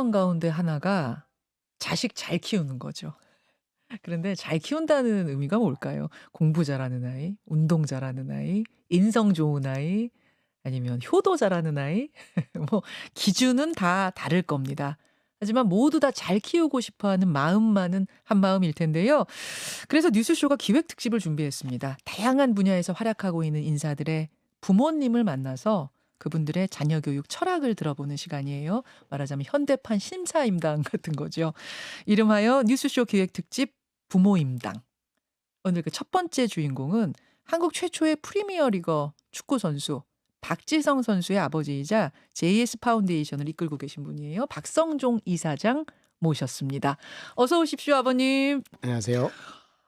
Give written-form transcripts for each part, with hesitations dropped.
소망 가운데 하나가 자식 잘 키우는 거죠. 그런데 잘 키운다는 의미가 뭘까요? 공부 잘하는 아이, 운동 잘하는 아이, 인성 좋은 아이, 아니면 효도 잘하는 아이? 뭐 기준은 다 다를 겁니다. 하지만 모두 다 잘 키우고 싶어 하는 마음만은 한마음일 텐데요. 그래서 뉴스쇼가 기획 특집을 준비했습니다. 다양한 분야에서 활약하고 있는 인사들의 부모님을 만나서 그분들의 자녀 교육 철학을 들어보는 시간이에요. 말하자면 현대판 심사임당 같은 거죠. 이름하여 뉴스쇼 기획 특집 부모임당. 오늘 그 첫 번째 주인공은 한국 최초의 프리미어리거 축구 선수 박지성 선수의 아버지이자 JS 파운데이션을 이끌고 계신 분이에요. 박성종 이사장 모셨습니다. 어서 오십시오, 아버님. 안녕하세요.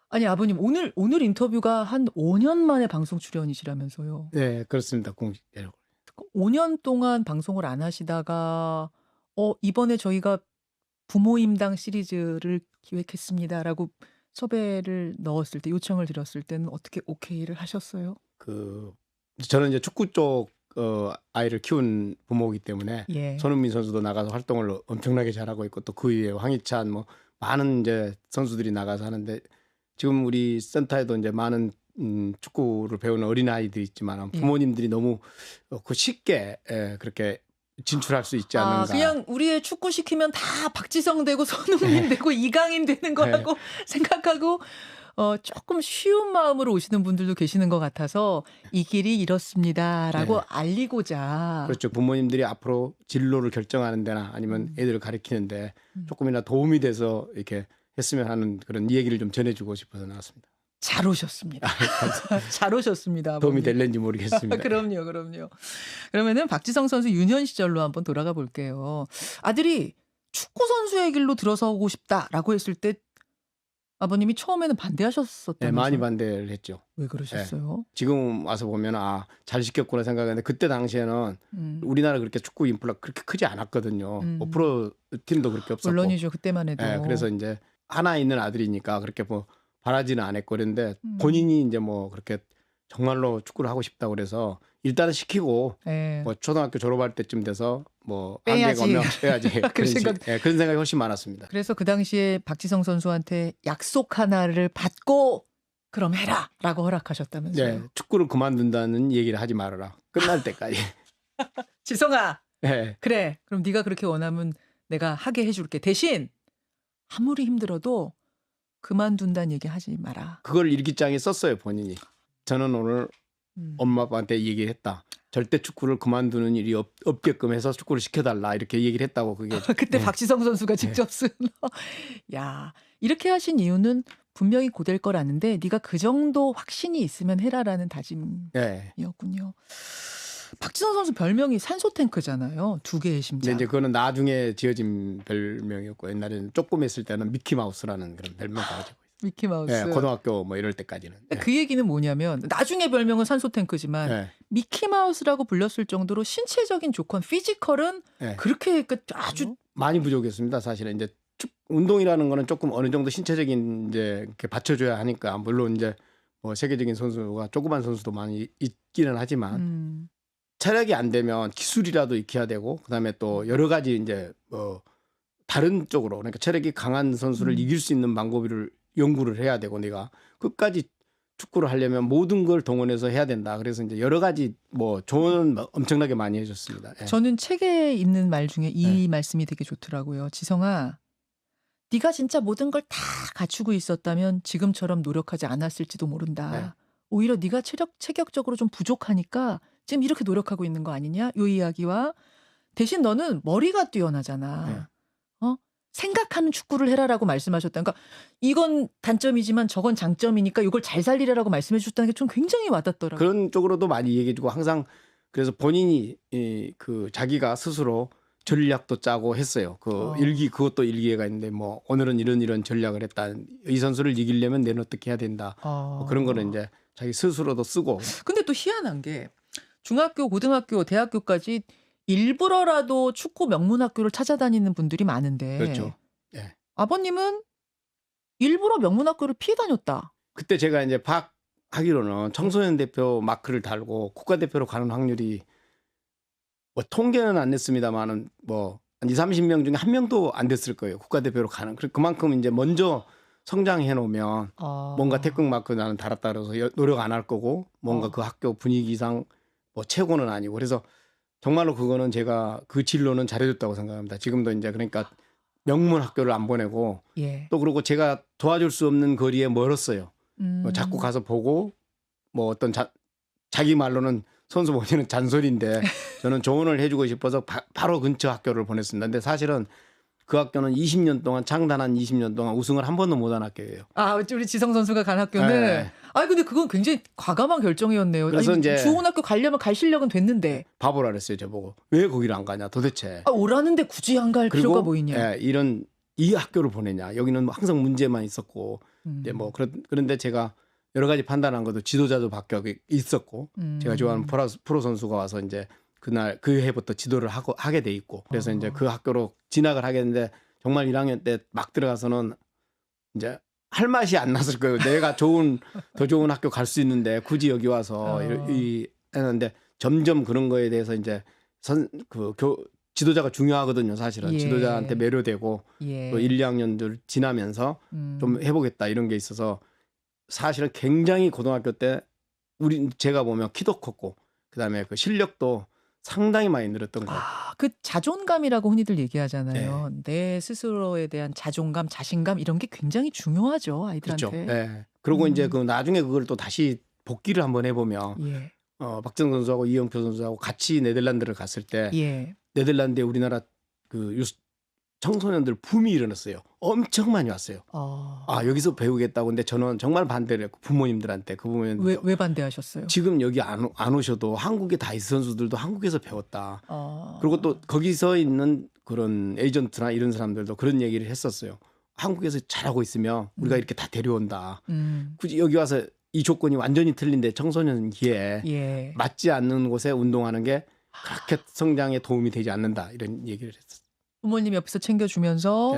아니, 아버님, 오늘 인터뷰가 한 5년 만에 방송 출연이시라면서요. 네, 그렇습니다. 공식대로. 5년 동안 방송을 안 하시다가 이번에 저희가 부모임당 시리즈를 기획했습니다라고 섭외를 넣었을 때, 요청을 드렸을 때는 어떻게 오케이를 하셨어요? 그 저는 이제 축구 쪽 아이를 키운 부모이기 때문에 예. 손흥민 선수도 나가서 활동을 엄청나게 잘하고 있고 또 그 위에 황희찬 뭐 많은 이제 선수들이 나가서 하는데 지금 우리 센터에도 이제 많은 축구를 배우는 어린 아이들이 있지만 예. 부모님들이 너무 그 쉽게 그렇게 진출할 수 있지 않는가. 그냥 우리의 축구 시키면 다 박지성 되고 손흥민 되고 이강인 되는 거라고 생각하고 조금 쉬운 마음으로 오시는 분들도 계시는 것 같아서 이 길이 이렇습니다라고 알리고자. 그렇죠. 부모님들이 앞으로 진로를 결정하는 데나 아니면 애들을 가르치는데 조금이나 도움이 돼서 이렇게 했으면 하는 그런 얘기를 좀 전해주고 싶어서 나왔습니다. 잘 오셨습니다. 잘 오셨습니다. 도움이 아버님. 될는지 모르겠습니다. 그럼요. 그러면은 박지성 선수 유년 시절로 한번 돌아가 볼게요. 아들이 축구 선수의 길로 들어서고 싶다라고 했을 때 아버님이 처음에는 네, 반대하셨었다면서요? 많이 반대를 했죠. 왜 그러셨어요? 지금 와서 보면 잘 시켰구나 생각했는데 그때 당시에는 우리나라 그렇게 축구 인프라 그렇게 크지 않았거든요. 뭐 프로 팀도 그렇게 없었고. 물론이죠. 그때만 해도. 그래서 이제 하나 있는 아들이니까 그렇게 뭐 바라지는 않았고 그랬는데 본인이 이제 뭐 그렇게 정말로 축구를 하고 싶다고 그래서 일단은 시키고 예. 뭐 초등학교 졸업할 때쯤 돼서 뭐 빼야지. 한계가 오면 빼야지. 그런 그런 생각이 훨씬 많았습니다. 그래서 그 당시에 박지성 선수한테 약속 하나를 받고 그럼 해라라고 허락하셨다면서요? 네, 축구를 그만둔다는 얘기를 하지 말아라. 끝날 때까지. 지성아, 네. 그래. 그럼 네가 그렇게 원하면 내가 하게 해줄게. 대신 아무리 힘들어도 그만둔다는 얘기 하지 마라. 그걸 일기장에 썼어요, 본인이. 저는 오늘 음. 엄마 아빠한테 얘기했다. 절대 축구를 그만두는 일이 없게끔 해서 축구를 시켜달라 이렇게 얘기를 했다고 그게. 그때 박지성 선수가 직접 쓴. 야, 이렇게 하신 이유는 분명히 고될 걸 아는데 네가 그 정도 확신이 있으면 해라라는 다짐이었군요. 박지성 선수 별명이 산소탱크잖아요. 2개의 심장. 근데 이제 그거는 나중에 지어진 별명이었고 옛날에는 조금 했을 때는 미키마우스라는 그런 별명 가지고 있어요. 미키마우스. 고등학교 뭐 이럴 때까지는. 그 얘기는 뭐냐면 나중에 별명은 산소탱크지만 미키마우스라고 불렸을 정도로 신체적인 조건, 피지컬은 그렇게 아주 많이 부족했습니다. 사실은 이제 운동이라는 거는 조금 어느 정도 신체적인 이제 이렇게 받쳐줘야 하니까 물론 이제 뭐 세계적인 선수가 조그만 선수도 많이 있기는 하지만 체력이 안 되면 기술이라도 익혀야 되고 그다음에 또 여러 가지 이제 다른 쪽으로 그러니까 체력이 강한 선수를 이길 수 있는 방법을 연구를 해야 되고 내가 끝까지 축구를 하려면 모든 걸 동원해서 해야 된다. 그래서 이제 여러 가지 뭐 조언은 엄청나게 많이 해줬습니다. 저는 책에 있는 말 중에 이 말씀이 되게 좋더라고요. 지성아, 네가 진짜 모든 걸 다 갖추고 있었다면 지금처럼 노력하지 않았을지도 모른다. 오히려 네가 체격적으로 좀 부족하니까 지금 이렇게 노력하고 있는 거 아니냐? 요 이야기와 대신 너는 머리가 뛰어나잖아. 생각하는 축구를 해라라고 말씀하셨다. 그러니까 이건 단점이지만 저건 장점이니까 이걸 잘 살리라라고 말씀해 주셨다는 게 좀 굉장히 와닿더라고요. 그런 쪽으로도 많이 얘기해주고 항상 그래서 본인이 그 자기가 스스로 전략도 짜고 했어요. 그것도 일기가 있는데 뭐 오늘은 이런 전략을 했다. 이 선수를 이기려면 내는 어떻게 해야 된다. 뭐 그런 거는 이제 자기 스스로도 쓰고. 근데 또 희한한 게 중학교, 고등학교, 대학교까지 일부러라도 축구 명문학교를 찾아다니는 분들이 많은데 그렇죠. 아버님은 일부러 명문학교를 피해 다녔다. 그때 제가 이제 하기로는 청소년 대표 마크를 달고 국가대표로 가는 확률이 뭐 통계는 안 냈습니다만은 뭐 한 20-30명 중에 한 명도 안 됐을 거예요. 국가대표로 가는. 그만큼 이제 먼저 성장해 놓으면 뭔가 태극 마크 나는 달았다 그래서 노력 안 할 거고 뭔가 그 학교 분위기상 뭐 최고는 아니고 그래서 정말로 그거는 제가 그 진로는 잘해줬다고 생각합니다. 지금도 이제 그러니까 명문 학교를 안 보내고 예. 또 그리고 제가 도와줄 수 없는 거리에 멀었어요. 자꾸 가서 보고 뭐 어떤 자기 말로는 선수 본인은 잔소리인데 저는 조언을 해주고 싶어서 바로 근처 학교를 보냈습니다. 근데 사실은 그 학교는 20년 동안 창단한 20년 동안 우승을 한 번도 못한 학교예요. 아, 우리 지성 선수가 간 학교는. 네. 아, 근데 그건 굉장히 과감한 결정이었네요. 그래서 아니, 이제 좋은 학교 가려면 갈 실력은 됐는데. 바보라 그랬어요, 저보고. 왜 거기를 안 가냐, 도대체. 아, 오라는데 굳이 안 갈 필요가 뭐 있냐. 이런 이 학교를 보내냐. 여기는 항상 문제만 있었고 이제 뭐 그런데 제가 여러 가지 판단한 것도 지도자도 바뀌어 있었고 제가 좋아하는 프로 선수가 와서 이제 그날 그 해부터 지도를 하게 돼 있고 그래서 이제 그 학교로 진학을 하게 됐는데 정말 1학년 때 막 들어가서는 이제 할 맛이 안 났을 거예요. 내가 더 좋은 학교 갈 수 있는데 굳이 여기 와서 했는데 점점 그런 거에 대해서 이제 지도자가 중요하거든요, 사실은. 예. 지도자한테 매료되고 예. 또 1, 2학년들 지나면서 좀 해보겠다 이런 게 있어서 사실은 굉장히 고등학교 때 제가 보면 키도 컸고 그다음에 그 실력도 상당히 많이 늘었던 것 같아요. 아, 그 자존감이라고 흔히들 얘기하잖아요. 내 스스로에 대한 자존감, 자신감 이런 게 굉장히 중요하죠, 아이들한테. 그렇죠. 네. 그리고 이제 그 나중에 그걸 또 다시 복귀를 한번 해보면 예. 박정 선수하고 이영표 선수하고 같이 네덜란드를 갔을 때 예. 네덜란드에 우리나라 그 청소년들 붐이 일어났어요. 엄청 많이 왔어요. 여기서 배우겠다고. 근데 저는 정말 반대를 했고 부모님들한테 그 부모님들 왜 반대하셨어요? 지금 여기 안 오셔도 한국에 다 있는 선수들도 한국에서 배웠다. 그리고 또 거기서 있는 그런 에이전트나 이런 사람들도 그런 얘기를 했었어요. 한국에서 잘하고 있으면 우리가 이렇게 다 데려온다. 굳이 여기 와서 이 조건이 완전히 틀린데 청소년기에 맞지 않는 곳에 운동하는 게 그렇게 성장에 도움이 되지 않는다. 이런 얘기를 했었어요. 부모님 옆에서 챙겨주면서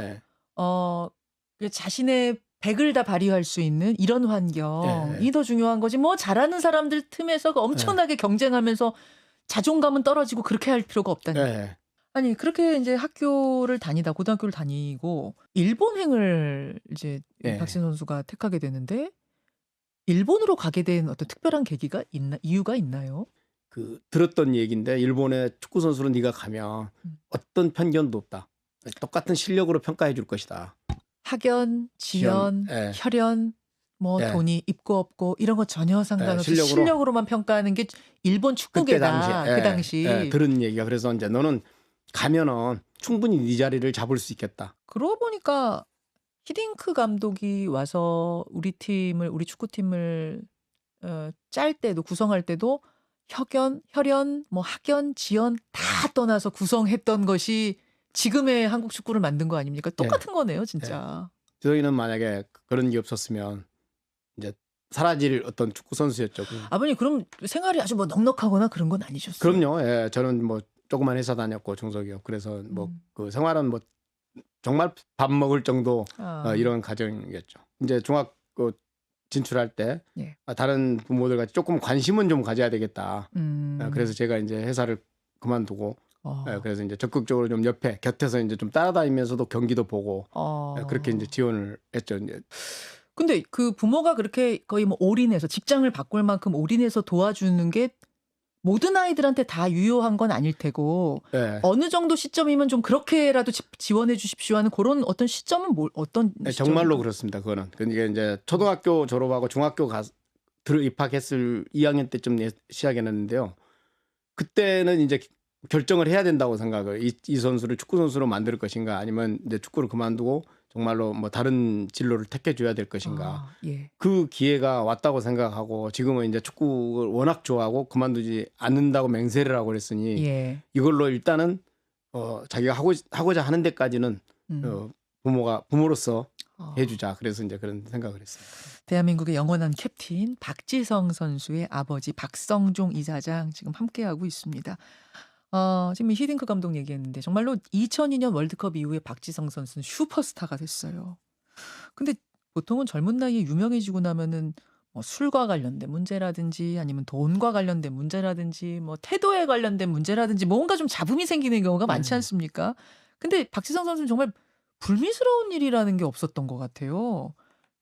자신의 100을 다 발휘할 수 있는 이런 환경이 더 중요한 거지. 뭐 잘하는 사람들 틈에서 엄청나게 경쟁하면서 자존감은 떨어지고 그렇게 할 필요가 없다니. 아니, 그렇게 이제 학교를 다니다 고등학교를 다니고 일본행을 이제 박신 선수가 택하게 되는데 일본으로 가게 된 어떤 특별한 계기가 이유가 있나요? 들었던 얘기인데 일본의 축구 선수로 네가 가면 어떤 편견도 없다. 똑같은 실력으로 평가해 줄 것이다. 학연, 지연, 혈연, 뭐 돈이 있고 없고 이런 거 전혀 상관없이 실력으로만 평가하는 게 일본 축구계다. 그 당시. 들은 얘기가. 그래서 이제 너는 가면은 충분히 네 자리를 잡을 수 있겠다. 그러고 보니까 히딩크 감독이 와서 우리 축구팀을 짤 때도 구성할 때도 혈연, 뭐 학연, 지연 다 떠나서 구성했던 것이 지금의 한국 축구를 만든 거 아닙니까? 똑같은 거네요, 진짜. 저희는 만약에 그런 게 없었으면 이제 사라질 어떤 축구 선수였죠. 아버님 그럼 생활이 아주 뭐 넉넉하거나 그런 건 아니셨어요? 그럼요. 저는 뭐 조그만 회사 다녔고 중소기업. 그래서 뭐 그 생활은 뭐 정말 밥 먹을 정도 이런 가정이었죠. 이제 중학교 진출할 때 다른 부모들 같이 조금 관심은 좀 가져야 되겠다. 그래서 제가 이제 회사를 그만두고 그래서 이제 적극적으로 좀 곁에서 이제 좀 따라다니면서도 경기도 보고 그렇게 이제 지원을 했죠. 이제. 근데 그 부모가 그렇게 거의 뭐 올인해서 직장을 바꿀 만큼 올인해서 도와주는 게 모든 아이들한테 다 유효한 건 아닐 테고 어느 정도 시점이면 좀 그렇게라도 지원해 주십시오 하는 그런 어떤 시점은 어떤 시점? 정말로 그렇습니다. 그거는. 그게 이제 초등학교 졸업하고 중학교 입학했을 2학년 때쯤 시작했는데요. 그때는 이제 결정을 해야 된다고 생각을. 이 선수를 축구 선수로 만들 것인가 아니면 이제 축구를 그만두고 정말로 뭐 다른 진로를 택해줘야 될 것인가. 그 기회가 왔다고 생각하고 지금은 이제 축구를 워낙 좋아하고 그만두지 않는다고 맹세를 하고 그랬으니 이걸로 일단은 자기가 하고자 하는 데까지는 부모로서 해주자. 그래서 이제 그런 생각을 했어요. 대한민국의 영원한 캡틴 박지성 선수의 아버지 박성종 이사장 지금 함께하고 있습니다. 지금 히딩크 감독 얘기했는데 정말로 2002년 월드컵 이후에 박지성 선수는 슈퍼스타가 됐어요. 근데 보통은 젊은 나이에 유명해지고 나면은 뭐 술과 관련된 문제라든지 아니면 돈과 관련된 문제라든지 뭐 태도에 관련된 문제라든지 뭔가 좀 잡음이 생기는 경우가 많지 않습니까? 근데 박지성 선수는 정말 불미스러운 일이라는 게 없었던 것 같아요.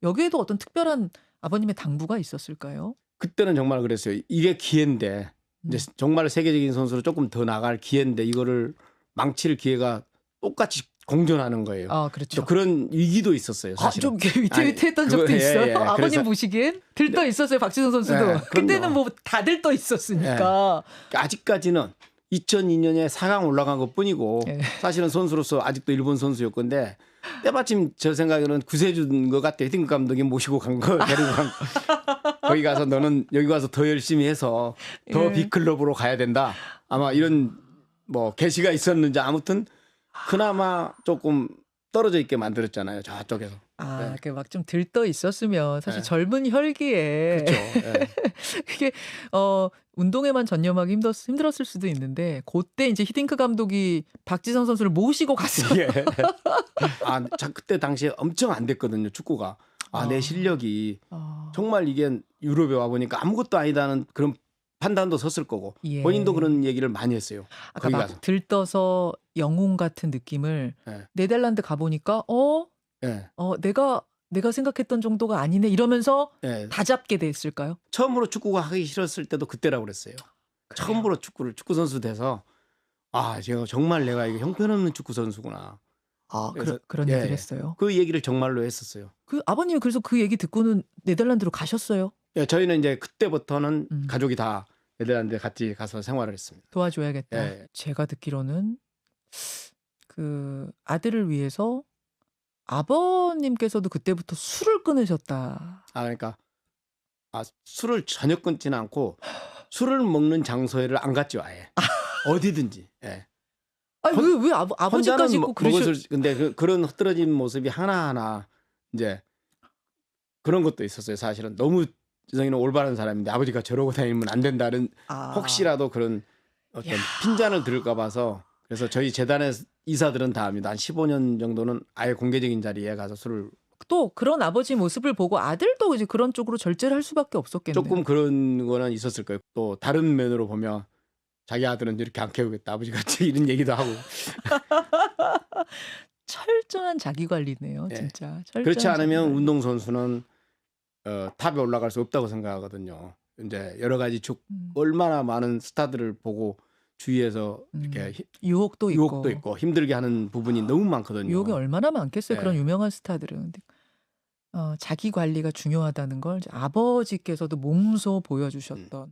여기에도 어떤 특별한 아버님의 당부가 있었을까요? 그때는 정말 그랬어요. 이게 기회인데 이제 음. 정말 세계적인 선수로 조금 더 나갈 기회인데 이거를 망칠 기회가 똑같이 공존하는 거예요. 아 또 그렇죠. 그런 위기도 있었어요. 아 사실은. 좀 위태위태했던 그거 적도 있어요? 예. 아버님 그래서 보시기엔? 들떠 있었어요 박지성 선수도. 예, 그때는 그럼요. 뭐 다 들떠 예. 있었으니까. 아직까지는 2002년에 4강 올라간 것뿐이고 예. 사실은 선수로서 아직도 일본 선수였건데 때마침 저 생각에는 구세주인 것 같아요. 히딩크 감독이 모시고 간 거 데리고 간 거. 거기 가서 너는 여기 가서 더 열심히 해서 더 예. 빅클럽으로 가야 된다. 아마 이런 뭐 계시가 있었는지 아무튼 그나마 조금 떨어져 있게 만들었잖아요. 저쪽에서. 아, 네. 그 막 좀 들떠 있었으면 사실 네. 젊은 혈기에 그렇죠. 예. 그게 운동에만 전념하기 힘들었을 수도 있는데 그때 이제 히딩크 감독이 박지성 선수를 모시고 갔어요. 예. 그때 당시에 엄청 안 됐거든요. 축구가. 내 아. 실력이 아. 정말 이게 유럽에 와 보니까 아무것도 아니다는 그런 판단도 섰을 거고 예. 본인도 그런 얘기를 많이 했어요. 아까 거기 막 가서. 들떠서 영웅 같은 느낌을 예. 네덜란드 가보니까 예. 내가 생각했던 정도가 아니네 이러면서 예. 다 잡게 됐을까요? 처음으로 축구가 하기 싫었을 때도 그때라고 그랬어요. 그래요? 처음으로 축구 선수 돼서 제가 정말 내가 이거 형편없는 축구 선수구나. 아, 그래서 그런 예. 얘기를 했어요. 그 얘기를 정말로 했었어요. 그 아버님이 그래서 그 얘기 듣고는 네덜란드로 가셨어요? 예, 저희는 이제 그때부터는 음. 가족이 다 네덜란드에 같이 가서 생활을 했습니다. 도와줘야겠다. 예. 제가 듣기로는 그 아들을 위해서 아버님께서도 그때부터 술을 끊으셨다. 그러니까 술을 전혀 끊지는 않고 술을 먹는 장소에를 안 갔죠 아예. 어디든지. 예. 아니 왜 아버지까지 꼭 그러셨? 근데 그런 흐트러진 모습이 하나하나 이제 그런 것도 있었어요. 사실은 너무 지성이는 올바른 사람인데 아버지가 저러고 다니면 안 된다는 혹시라도 그런 어떤 야. 핀잔을 들을까 봐서 그래서 저희 재단의 이사들은 다 합니다. 한 15년 정도는 아예 공개적인 자리에 가서 술을 또 그런 아버지 모습을 보고 아들도 이제 그런 쪽으로 절제를 할 수밖에 없었겠네요. 조금 그런 거는 있었을 거예요. 또 다른 면으로 보면 자기 아들은 이렇게 안 키우겠다. 아버지 같이 이런 얘기도 하고. 철저한 자기 관리네요, 예. 진짜. 철저한 그렇지 않으면 자기 관리. 운동선수는 탑에 올라갈 수 없다고 생각하거든요. 이제 여러 가지 얼마나 많은 스타들을 보고 주위에서 이렇게 유혹도 있고 힘들게 하는 부분이 너무 많거든요. 유혹이 얼마나 많겠어요. 네. 그런 유명한 스타들은. 근데, 자기 관리가 중요하다는 걸 이제 아버지께서도 몸소 보여주셨던.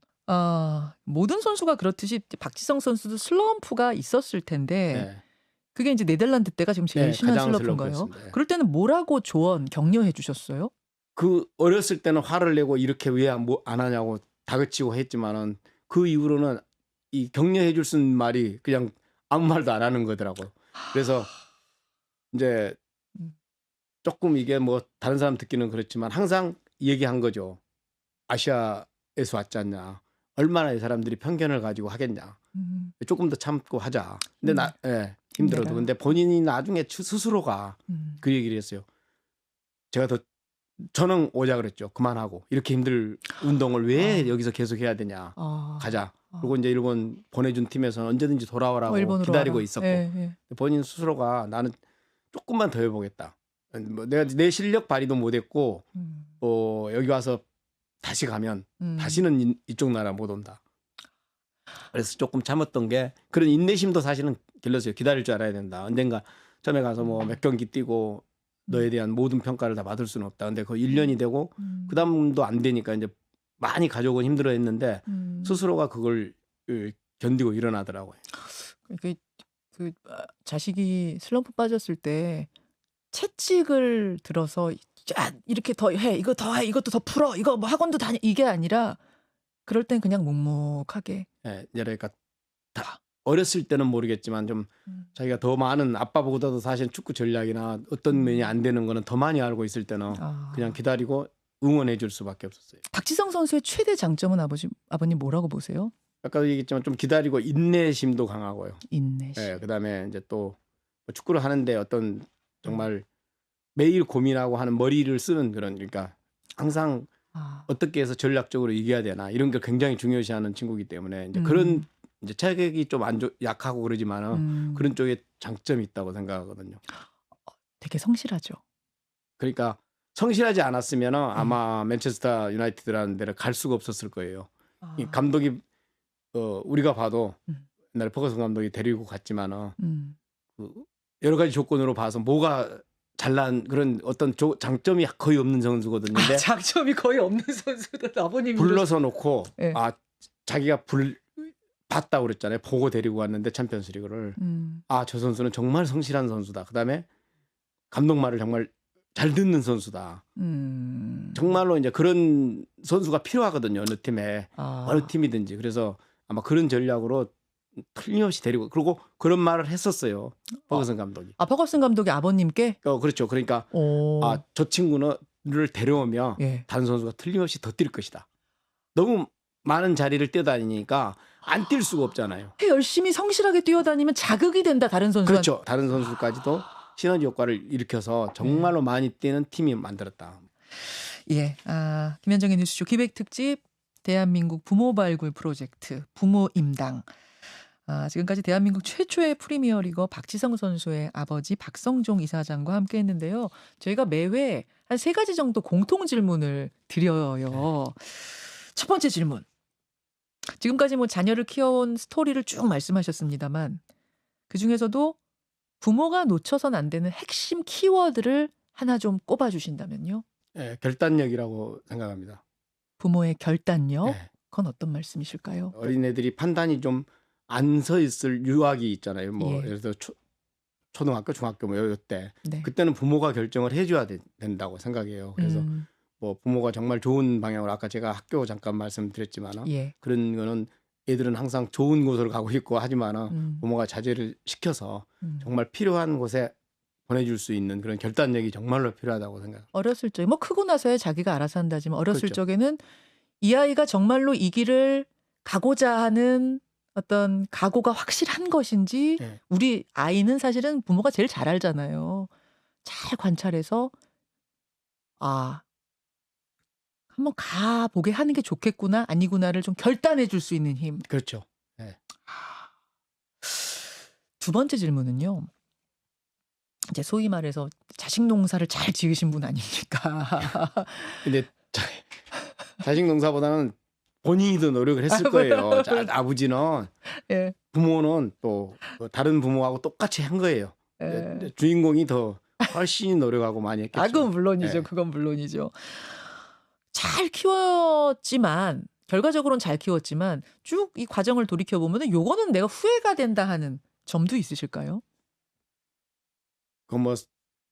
모든 선수가 그렇듯이 박지성 선수도 슬럼프가 있었을 텐데 네. 그게 이제 네덜란드 때가 지금 제일 네, 심한 가장 슬럼프인가요? 슬럼프였습니다. 예. 그럴 때는 뭐라고 격려해 주셨어요? 그 어렸을 때는 화를 내고 이렇게 왜 안 하냐고 다그치고 했지만은 그 이후로는 이 격려해 줄 수 있는 말이 그냥 아무 말도 안 하는 거더라고요. 그래서 이제 조금 이게 뭐 다른 사람 듣기는 그렇지만 항상 얘기한 거죠. 아시아에서 왔지 않냐. 얼마나 이 사람들이 편견을 가지고 하겠냐. 조금 더 참고 하자. 근데 힘들어도. 힘내라. 근데 본인이 나중에 스스로가 그 얘기를 했어요. 저는 오자 그랬죠. 그만하고 이렇게 힘들 운동을 왜 여기서 계속 해야 되냐. 가자. 그리고 이제 일본 보내준 팀에서는 언제든지 돌아오라고 일본으로 기다리고 와라. 있었고 예. 본인 스스로가 나는 조금만 더 해보겠다. 뭐 내가 내 실력 발휘도 못했고 여기 와서 다시 가면 다시는 이쪽 나라 못 온다. 그래서 조금 참았던 게 그런 인내심도 사실은 길렀어요. 기다릴 줄 알아야 된다. 언젠가 처음에 가서 뭐 몇 경기 뛰고 너에 대한 모든 평가를 다 받을 수는 없다. 근데 그 1년이 되고 그다음도 안 되니까 이제 많이 가족은 힘들어했는데 스스로가 그걸 견디고 일어나더라고요. 자식이 슬럼프 빠졌을 때 채찍을 들어서 야, 이렇게 더 해, 이거 더 해, 이것도 더 풀어, 이거 뭐 학원도 다녀 이게 아니라 그럴 땐 그냥 묵묵하게. 예, 그러니까 다 어렸을 때는 모르겠지만 좀 자기가 더 많은 아빠보다도 사실 축구 전략이나 어떤 면이 안 되는 거는 더 많이 알고 있을 때는 그냥 기다리고 응원해 줄 수밖에 없었어요. 박지성 선수의 최대 장점은 아버님 뭐라고 보세요? 아까도 얘기했지만 좀 기다리고 인내심도 강하고요. 인내심. 예, 그다음에 이제 또 축구를 하는데 어떤 정말 매일 고민하고 하는 머리를 쓰는 그런 그러니까 항상 어떻게 해서 전략적으로 이겨야 되나 이런 걸 굉장히 중요시하는 친구이기 때문에 이제 그런 이제 체격이 좀 안 약하고 그러지만은 그런 쪽에 장점이 있다고 생각하거든요. 되게 성실하죠. 그러니까 성실하지 않았으면은 네. 아마 맨체스터 유나이티드라는 데를 갈 수가 없었을 거예요. 이 아. 감독이 우리가 봐도 음. 옛날에 퍼거슨 감독이 데리고 갔지만은 음. 그 여러 가지 조건으로 봐서 뭐가 잘난 그런 어떤 장점이 거의 없는 선수거든요. 근데 장점이 거의 없는 선수들 아버님이 불러서 놓고 예. 자기가 봤다고 그랬잖아요. 보고 데리고 왔는데 챔피언스리그를. 저 선수는 정말 성실한 선수다. 그다음에 감독 말을 정말 잘 듣는 선수다. 정말로 이제 그런 선수가 필요하거든요. 어느 팀에. 어느 팀이든지. 그래서 아마 그런 전략으로 틀림없이 데리고 그리고 그런 말을 했었어요. 퍼거슨 감독이. 퍼거슨 감독이 아버님께? 그렇죠. 그러니까 저 친구를 데려오면 예. 다른 선수가 틀림없이 더 뛸 것이다. 너무 많은 자리를 뛰어다니니까 안 뛸 수가 없잖아요. 열심히 성실하게 뛰어다니면 자극이 된다 다른 선수한테. 그렇죠. 다른 선수까지도 시너지 효과를 일으켜서 정말로 많이 뛰는 팀이 만들었다. 예. 김현정의 뉴스쇼 기획특집 대한민국 부모 발굴 프로젝트 부모임당. 지금까지 대한민국 최초의 프리미어리거 박지성 선수의 아버지 박성종 이사장과 함께 했는데요. 저희가 매회 한 3가지 정도 공통 질문을 드려요. 첫 번째 질문. 지금까지 뭐 자녀를 키워온 스토리를 쭉 말씀하셨습니다만 그중에서도 부모가 놓쳐선 안 되는 핵심 키워드를 하나 좀 꼽아주신다면요. 네, 결단력이라고 생각합니다. 부모의 결단력? 네. 그건 어떤 말씀이실까요? 어린애들이 판단이 좀 안 서 있을 유학이 있잖아요. 뭐 예. 예를 들어 초등학교, 중학교 뭐 요때 네. 그때는 부모가 결정을 해줘야 된다고 생각해요. 그래서 뭐 부모가 정말 좋은 방향으로 아까 제가 학교 잠깐 말씀드렸지만 예. 그런 거는 애들은 항상 좋은 곳으로 가고 있고 하지만 부모가 자제를 시켜서 정말 필요한 곳에 보내줄 수 있는 그런 결단력이 정말로 필요하다고 생각합니다. 어렸을 적에 뭐 크고 나서야 자기가 알아서 한다지만 어렸을 그렇죠. 적에는 이 아이가 정말로 이 길을 가고자 하는 어떤 각오가 확실한 것인지 네. 우리 아이는 사실은 부모가 제일 잘 알잖아요. 잘 관찰해서 한번 가보게 하는 게 좋겠구나 아니구나를 좀 결단해 줄 수 있는 힘. 그렇죠. 네. 두 번째 질문은요. 이제 소위 말해서 자식 농사를 잘 지으신 분 아닙니까? 근데 자식 농사보다는 본인이 더 노력을 했을 거예요. 아버지는 예. 부모는 또 다른 부모하고 똑같이 한 거예요. 예. 주인공이 더 훨씬 노력하고 많이 했겠죠. 그건 물론이죠. 예. 그건 물론이죠. 잘 키웠지만 결과적으로는 잘 키웠지만 쭉 이 과정을 돌이켜 보면은 요거는 내가 후회가 된다 하는 점도 있으실까요? 그건 뭐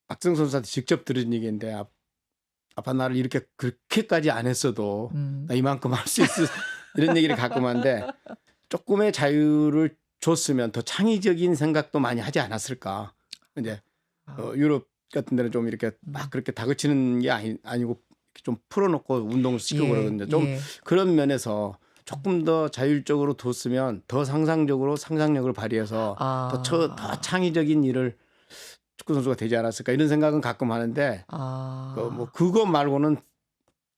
박정 선수한테 직접 들은 얘기인데 아빠 나를 이렇게 그렇게까지 안 했어도 나 이만큼 할 수 있어 이런 얘기를 가끔 하는데 조금의 자유를 줬으면 더 창의적인 생각도 많이 하지 않았을까. 이제 유럽 같은 데는 좀 이렇게 막 그렇게 다그치는 게 아니고 좀 풀어놓고 운동을 시키고 그러거든요. 좀 그런 면에서 조금 더 자율적으로 뒀으면 더 상상적으로 상상력을 발휘해서 더 창의적인 일을 축구 선수가 되지 않았을까 이런 생각은 가끔 하는데 뭐 그거 말고는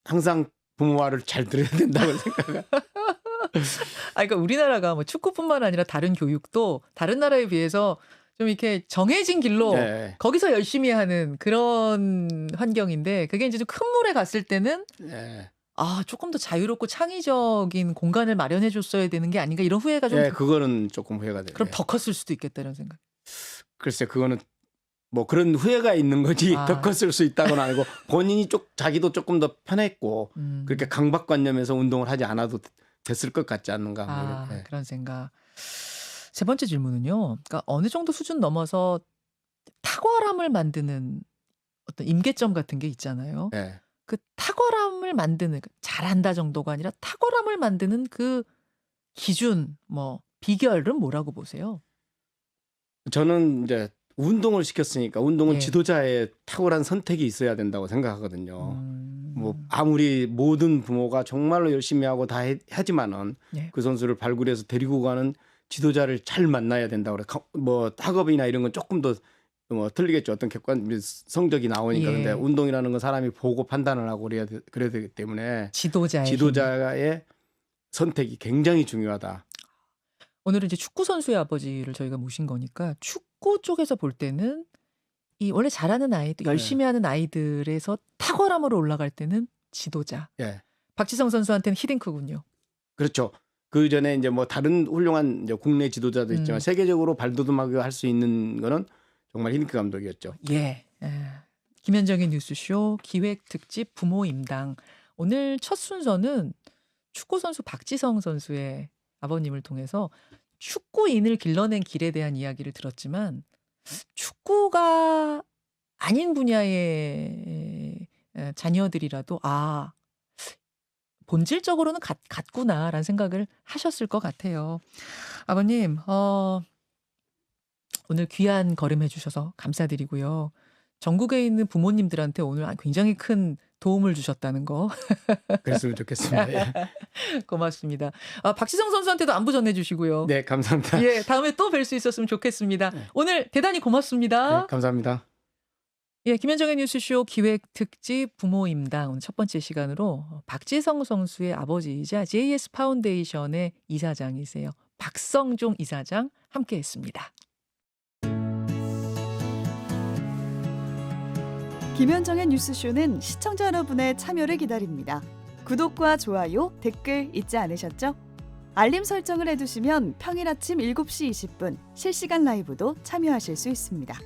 항상 부모 말을 잘 들어야 된다고 생각해요. 그러니까 우리나라가 뭐 축구뿐만 아니라 다른 교육도 다른 나라에 비해서 좀 이렇게 정해진 길로 네. 거기서 열심히 하는 그런 환경인데 그게 이제 좀 큰 물에 갔을 때는 네. 조금 더 자유롭고 창의적인 공간을 마련해 줬어야 되는 게 아닌가 이런 후회가 좀. 그거는 조금 후회가 돼요. 그럼 더 컸을 수도 있겠다 이런 생각. 글쎄 그거는 뭐 그런 후회가 있는 거지 더 컸을 수 있다고는 아니고 본인이 자기도 조금 더 편했고 그렇게 강박관념에서 운동을 하지 않아도 됐을 것 같지 않는가. 뭐 이렇게. 그런 생각. 세 번째 질문은요. 그러니까 어느 정도 수준 넘어서 탁월함을 만드는 어떤 임계점 같은 게 있잖아요. 네. 그 탁월함을 만드는 잘한다 정도가 아니라 탁월함을 만드는 그 기준 뭐 비결은 뭐라고 보세요? 저는 이제 운동을 시켰으니까 운동은 지도자의 탁월한 선택이 있어야 된다고 생각하거든요. 뭐 아무리 모든 부모가 정말로 열심히 하고 다 하지만은 그 선수를 발굴해서 데리고 가는 지도자를 잘 만나야 된다고 그래. 뭐 학업이나 이런 건 조금 더 뭐 틀리겠죠. 어떤 객관 성적이 나오니까. 근데 운동이라는 건 사람이 보고 판단을 하고 그래야 되기 때문에 지도자의 선택이 굉장히 중요하다. 오늘은 이제 축구 선수의 아버지를 저희가 모신 거니까 축구 쪽에서 볼 때는 이 원래 잘하는 아이들, 네. 열심히 하는 아이들에서 탁월함으로 올라갈 때는 지도자. 예. 박지성 선수한테는 히딩크군요. 그렇죠. 그전에 이제 뭐 다른 훌륭한 이제 국내 지도자도 있지만 세계적으로 발돋움하게 할 수 있는 거는 정말 히딩크 감독이었죠. 예. 김현정의 뉴스쇼 기획 특집 부모 임당. 오늘 첫 순서는 축구 선수 박지성 선수의 아버님을 통해서 축구인을 길러낸 길에 대한 이야기를 들었지만 축구가 아닌 분야의 자녀들이라도 본질적으로는 같구나라는 생각을 하셨을 것 같아요. 아버님, 오늘 귀한 걸음 해주셔서 감사드리고요. 전국에 있는 부모님들한테 오늘 굉장히 큰 도움을 주셨다는 거 그랬으면 좋겠습니다. 예. 고맙습니다. 박지성 선수한테도 안부 전해주시고요. 네, 감사합니다. 예, 다음에 또 뵐 수 있었으면 좋겠습니다. 네. 오늘 대단히 고맙습니다. 네, 감사합니다. 예, 김현정의 뉴스쇼 기획 특집 부모 임당 오늘 첫 번째 시간으로 박지성 선수의 아버지이자 JS 파운데이션의 이사장이세요. 박성종 이사장 함께했습니다. 김현정의 뉴스쇼는 시청자 여러분의 참여를 기다립니다. 구독과 좋아요, 댓글 잊지 않으셨죠? 알림 설정을 해두시면 평일 아침 7시 20분 실시간 라이브도 참여하실 수 있습니다.